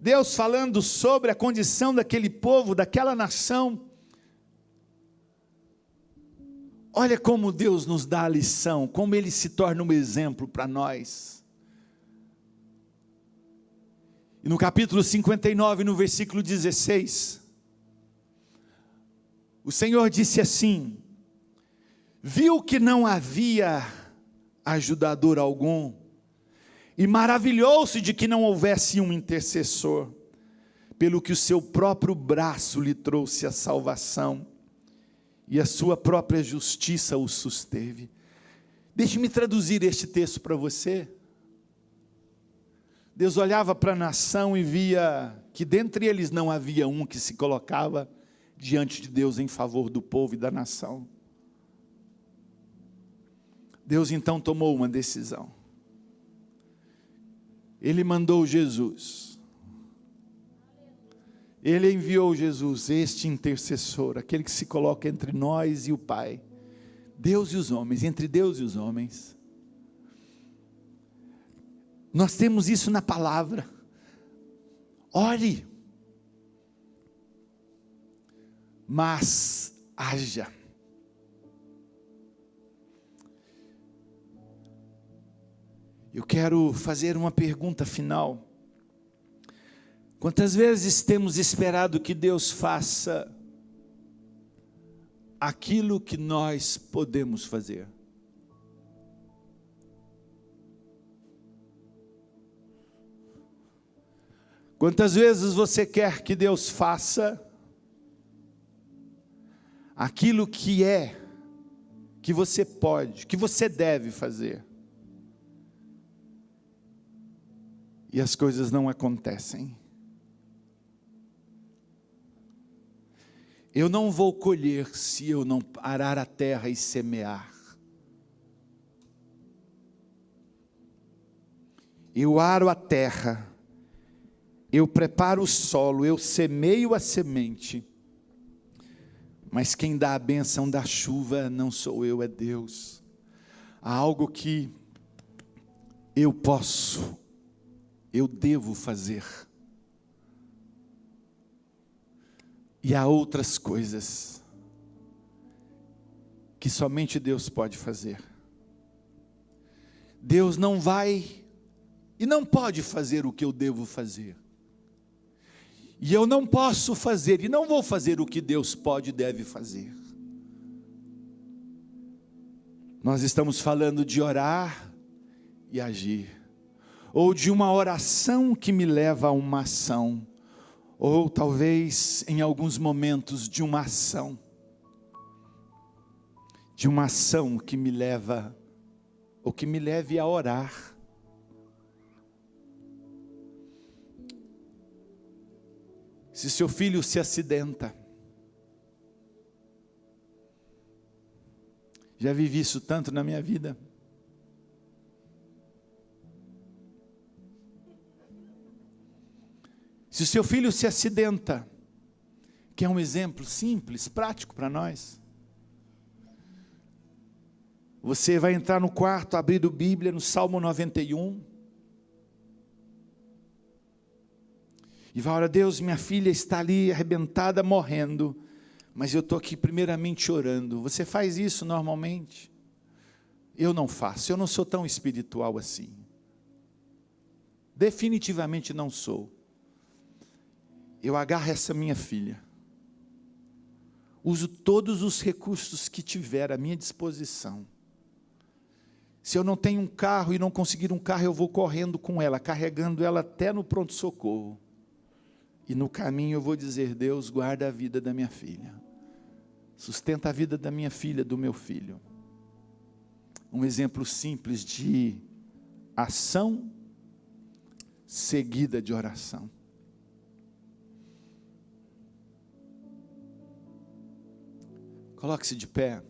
Deus falando sobre a condição daquele povo, daquela nação. Olha como Deus nos dá a lição, como Ele se torna um exemplo para nós. E no capítulo 59, no versículo 16, o Senhor disse assim: viu que não havia ajudador algum, e maravilhou-se de que não houvesse um intercessor, pelo que o seu próprio braço lhe trouxe a salvação, e a sua própria justiça o susteve. Deixe-me traduzir este texto para você. Deus olhava para a nação e via que dentre eles não havia um que se colocava diante de Deus em favor do povo e da nação. Deus então tomou uma decisão. Ele mandou Jesus. Ele enviou Jesus, este intercessor, aquele que se coloca entre nós e o Pai, Deus e os homens, entre Deus e os homens. Nós temos isso na palavra. Ore, mas haja. Eu quero fazer uma pergunta final. Quantas vezes temos esperado que Deus faça aquilo que nós podemos fazer? Quantas vezes você quer que Deus faça aquilo que você pode, que você deve fazer, e as coisas não acontecem? Eu não vou colher se eu não arar a terra e semear. Eu aro a terra, eu preparo o solo, eu semeio a semente, mas quem dá a bênção da chuva não sou eu, é Deus. Há algo que eu devo fazer. E há outras coisas que somente Deus pode fazer. Deus não vai e não pode fazer o que eu devo fazer. E eu não posso fazer e não vou fazer o que Deus pode e deve fazer. Nós estamos falando de orar e agir, ou de uma oração que me leva a uma ação, ou talvez em alguns momentos de uma ação que me leva, ou que me leve a orar. Se seu filho se acidenta, já vivi isso tanto na minha vida. Se o seu filho se acidenta, que é um exemplo simples, prático para nós, você vai entrar no quarto, abrir a Bíblia no Salmo 91, e vai orar: Deus, minha filha está ali arrebentada, morrendo, mas eu estou aqui primeiramente orando. Você faz isso normalmente? eu não faço, eu não sou tão espiritual assim. Definitivamente não sou. Eu agarro essa minha filha, uso todos os recursos que tiver à minha disposição. Se eu não tenho um carro e não conseguir um carro, eu vou correndo com ela, carregando ela até no pronto-socorro. E no caminho eu vou dizer: Deus, guarda a vida da minha filha, sustenta a vida da minha filha, do meu filho. Um exemplo simples de ação seguida de oração. Coloque-se de pé.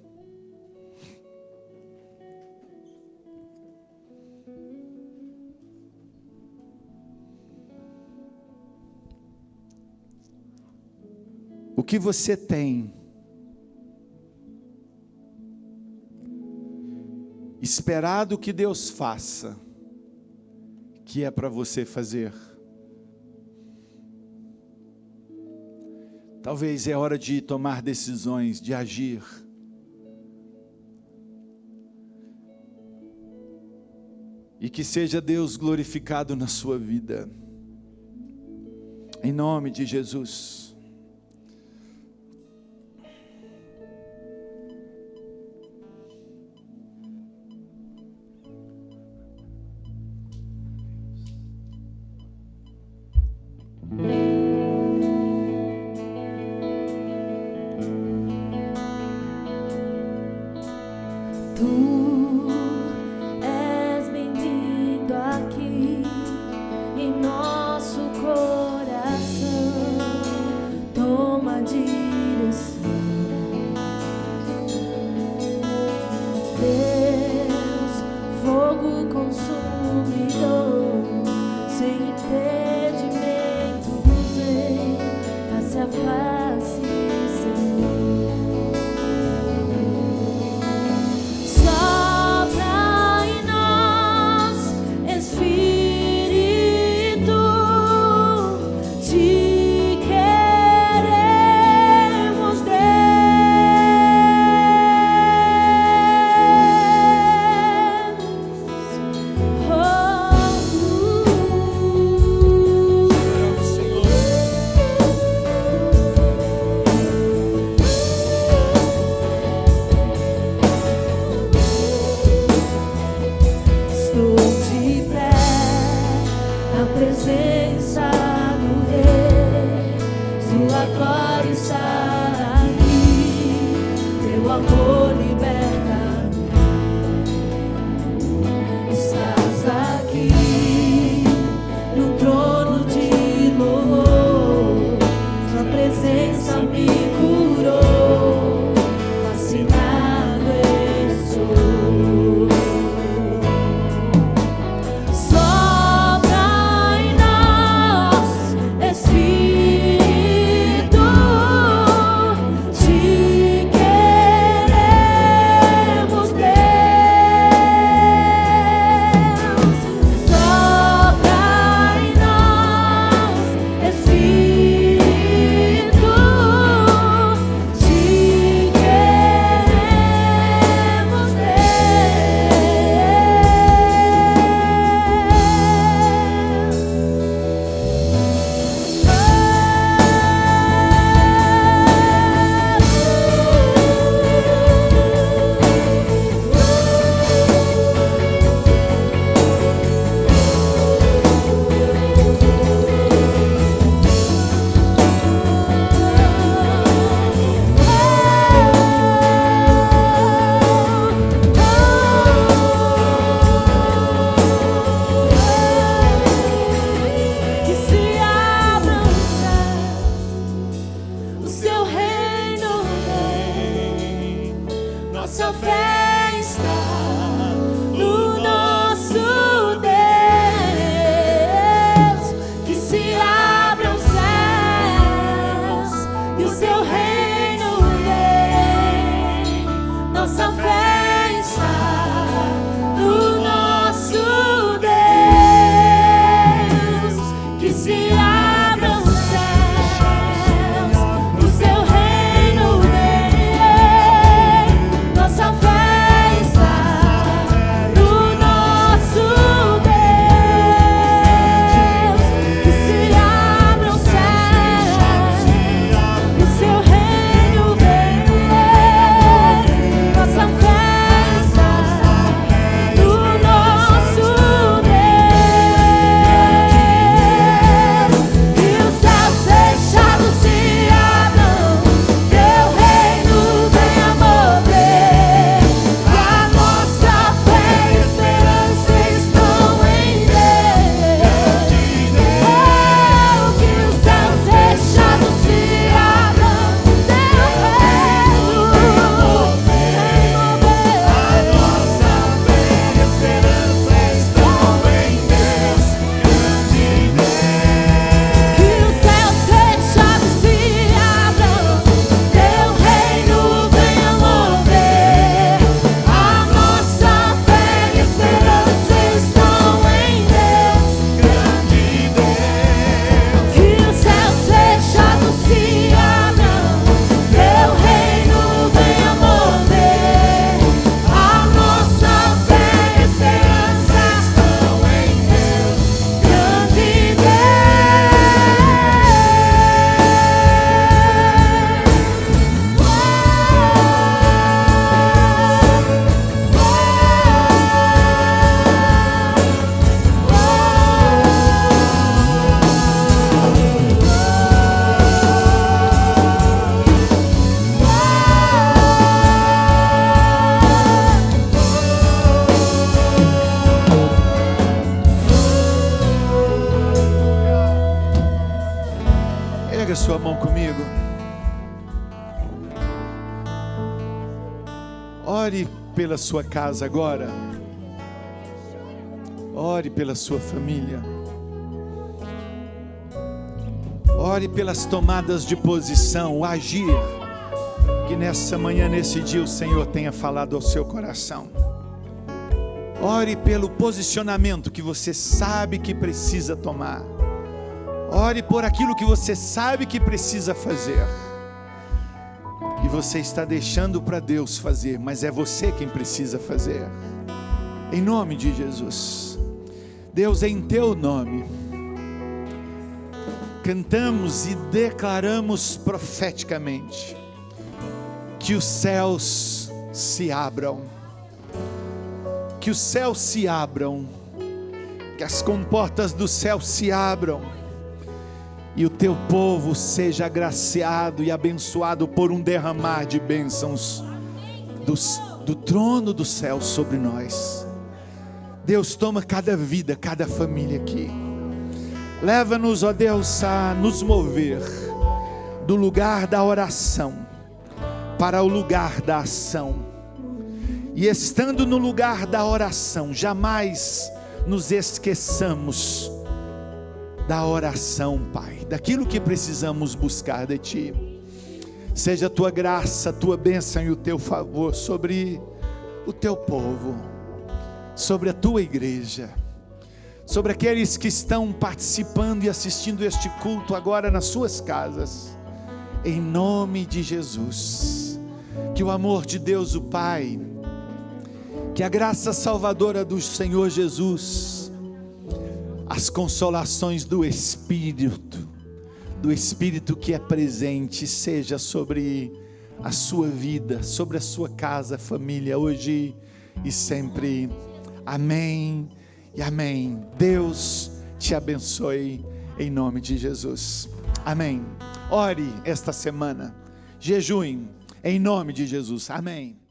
O que você tem esperado que Deus faça, que é para você fazer? Talvez é hora de tomar decisões, de agir. E que seja Deus glorificado na sua vida. Em nome de Jesus. Tu és bem-vindo aqui em nosso coração. sua mão comigo. Ore pela sua casa agora. Ore pela sua família. Ore pelas tomadas de posição, o agir que nessa manhã, nesse dia, o Senhor tenha falado ao seu coração. Ore pelo posicionamento que você sabe que precisa tomar. Ore por aquilo que você sabe que precisa fazer. E você está deixando para Deus fazer, mas é você quem precisa fazer. Em nome de Jesus. Deus, em teu nome, cantamos e declaramos profeticamente que os céus se abram. Que os céus se abram. Que as comportas do céu se abram. E o teu povo seja agraciado e abençoado por um derramar de bênçãos do trono do céu sobre nós. Deus, toma cada vida, cada família aqui. Leva-nos, ó Deus, a nos mover do lugar da oração para o lugar da ação. E estando no lugar da oração, jamais nos esqueçamos da oração, Pai, daquilo que precisamos buscar de Ti. Seja a Tua graça, a Tua bênção e o Teu favor sobre o Teu povo, sobre a Tua igreja, sobre aqueles que estão participando e assistindo este culto agora nas suas casas, em nome de Jesus. Que o amor de Deus o Pai, que a graça salvadora do Senhor Jesus, as consolações do Espírito que é presente, seja sobre a sua vida, sobre a sua casa, família, hoje e sempre. Amém e amém. Deus te abençoe em nome de Jesus. Amém. Ore esta semana, jejuem em nome de Jesus. Amém.